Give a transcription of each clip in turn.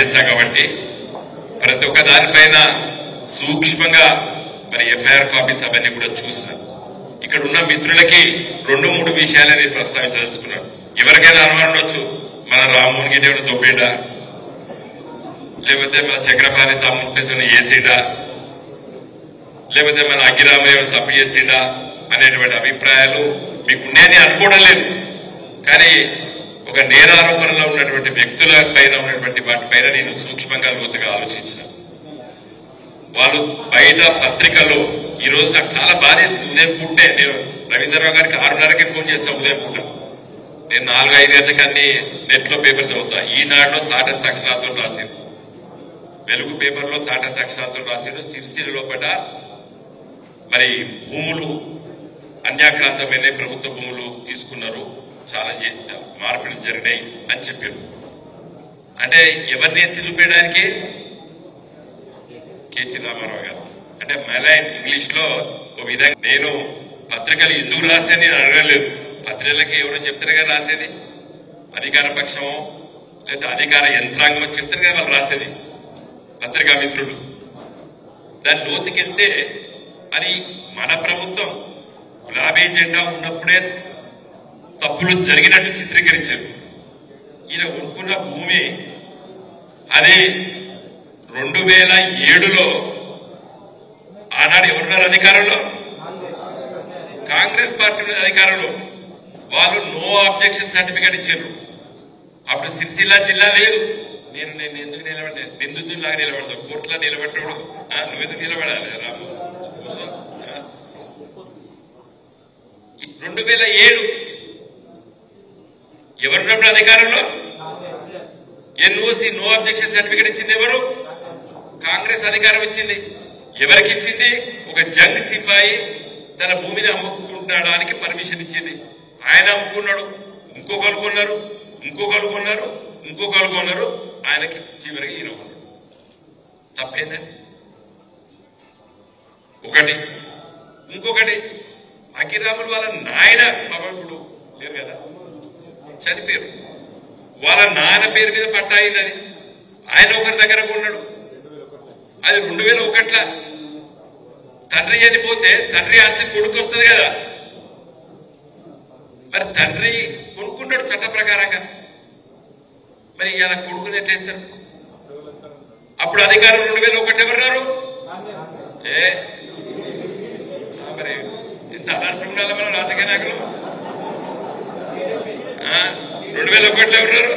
చేశా కాబట్టి ప్రతి ఒక్క దానిపైన సూక్ష్మంగా మరి ఎఫ్ఐఆర్ కాపీస్ అవన్నీ కూడా చూసిన ఇక్కడ ఉన్న మిత్రులకి 2-3 విషయాలే నేను ప్రస్తావించదలుచుకున్నాను. ఎవరికైనా అనుమానం ఉండొచ్చు, మన రామ్మోహన్ రెడ్డి ఎవరు దొబ్బేడా, లేకపోతే మన చక్రపాణి తమ్ముడు ఏసీడా, లేకపోతే మన అగ్గిరామ ఎవరు తప్పు చేసిండా అనేటువంటి అభిప్రాయాలు మీకున్నాయని అనుకోవడం లేదు. కానీ ఒక నేరారోపణలో ఉన్నటువంటి వ్యక్తుల పైన ఉన్నటువంటి వాటిపైన నేను సూక్ష్మంగా లోతుగా ఆలోచించిన. వాళ్ళు బయట పత్రికల్లో ఈ రోజు నాకు చాలా బాధేసింది. ఉదయం పూటే నేను రవీంద్రరావు గారికి 6:30కే ఫోన్ చేస్తాను. ఉదయం పూట నేను 4-5 గంటలకి అన్ని నెట్ లో పేపర్ చదువుతా. ఈనాడులో తాటంత అక్షరాలతో రాసింది, వెలుగు పేపర్లో తాటంత అక్షరాలతో రాసిండు. సిరిసిల్ల లోపల మరి భూములు అన్యాక్రాంతమైన ప్రభుత్వ భూములు తీసుకున్నారు, చాలా మార్పులు జరిగినాయి అని చెప్పారు. అంటే ఎవరిని ఎత్తి చూపించడానికి? కేటీ రామారావు గారు. అంటే మెలైన్ ఇంగ్లీష్ లో ఒక విధంగా నేను పత్రికలు ఎందుకు రాశాను నేను అడగలేదు. పత్రికలకి ఎవరో చెప్తారు కదా రాసేది, అధికార పక్షమో లేదా అధికార యంత్రాంగమో చెప్తారు కదా వాళ్ళు రాసేది, పత్రికా మిత్రులు. దాని లోతుకెళ్తే అది మన ప్రభుత్వం గులాబీ జెండా ఉన్నప్పుడే తప్పులు జరిగినట్టు చిత్రీకరించారు. ఈయన కొనుక్కున్న భూమి అది 2007లో ఆనాడు ఎవరున్నారు అధికారంలో? కాంగ్రెస్ పార్టీ ఉన్నది అధికారంలో. వాళ్ళు నో ఆబ్జెక్షన్ సర్టిఫికేట్ ఇచ్చారు. అప్పుడు సిరిసిల్ల జిల్లా లేదు. నేను ఎందుకు నిలబడ్డా? నిందితులాగా నిలబడతావు, కోర్టులో నిలబడ్డాడు. నువ్వెందుకు నిలబడాలి రాము? 2007 ఎవరున్నప్పుడు అధికారంలో? ఎన్ఓసి నో ఆబ్జెక్షన్ సర్టిఫికేట్ ఇచ్చింది ఎవరు? కాంగ్రెస్ అధికారం ఇచ్చింది. ఎవరికి ఇచ్చింది? ఒక జంగ్ సిపాయి తన భూమిని అమ్ముకుంటాడానికి పర్మిషన్ ఇచ్చింది. ఆయన అమ్ముకున్నాడు, ఇంకొకరు కొన్నారు, ఇంకొకరు కొన్నారు, ఇంకొకరు కొన్నారు, ఆయనకి చివరికి ఈయన కొన్నాడు. తప్పేందండి? ఒకటి. ఇంకొకటి, అఖిరాములు వాళ్ళ నాయన ఇప్పుడు లేరు కదా, చనిపోయారు. వాళ్ళ నాన్న పేరు మీద పట్టా అయింది. అది ఆయన ఒకరి దగ్గర కొన్నాడు. అది 2001లో తండ్రి చనిపోతే తండ్రి ఆస్తి కొడుకు వస్తుంది కదా, మరి తండ్రి కొనుక్కుంటాడు చట్ట ప్రకారంగా. మరి ఇలా కొడుకుని ఎట్లేస్తారు? అప్పుడు అధికారం 2001 ఎవరున్నారు? మరి ఇంత అలర్ట్ ఉండాలి మన రాజకీయ నాయకులు. 2001లో ఎవరున్నారు?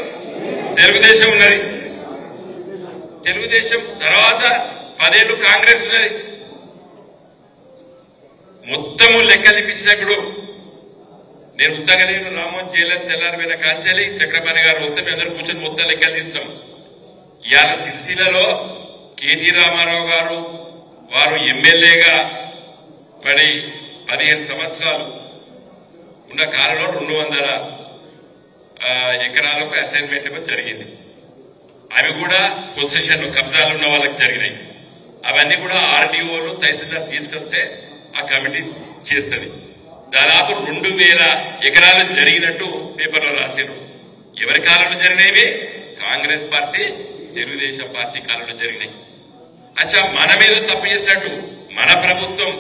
తెలుగుదేశం ఉన్నది. తెలుగుదేశం తర్వాత 10 ఏళ్ళు కాంగ్రెస్ ఉన్నది. మొత్తము లెక్కలు ఇప్పించినప్పుడు నేను ఉత్తగా నేను రామ్మోహన్ జైలు తెల్లారిపోయిన కాంచాలి చక్రపాణి గారు వస్తే మేము అందరూ కూర్చొని మొత్తం లెక్కలు తీసినాం. ఇవాళ సిరిసిల్లలో కేటీ రామారావు గారు వారు ఎమ్మెల్యేగా మరి 15 సంవత్సరాలు ఉన్న కాలంలో 200 ఎకరాలకు అసైన్మెంట్ జరిగింది. అవి కూడా పొజిషన్ కబ్జాలు ఉన్న వాళ్ళకి జరిగినాయి. అవన్నీ కూడా ఆర్డీఓలు తహసీల్దార్ తీసుకొస్తే ఆ కమిటీ చేస్తుంది. దాదాపు 2000 ఎకరాలు జరిగినట్టు పేపర్లో రాశారు. ఎవరి కాలంలో జరిగినవి? కాంగ్రెస్ పార్టీ తెలుగుదేశం పార్టీ కాలంలో జరిగినాయి. అచ్చా మన మీద తప్పు చేసినట్టు మన ప్రభుత్వం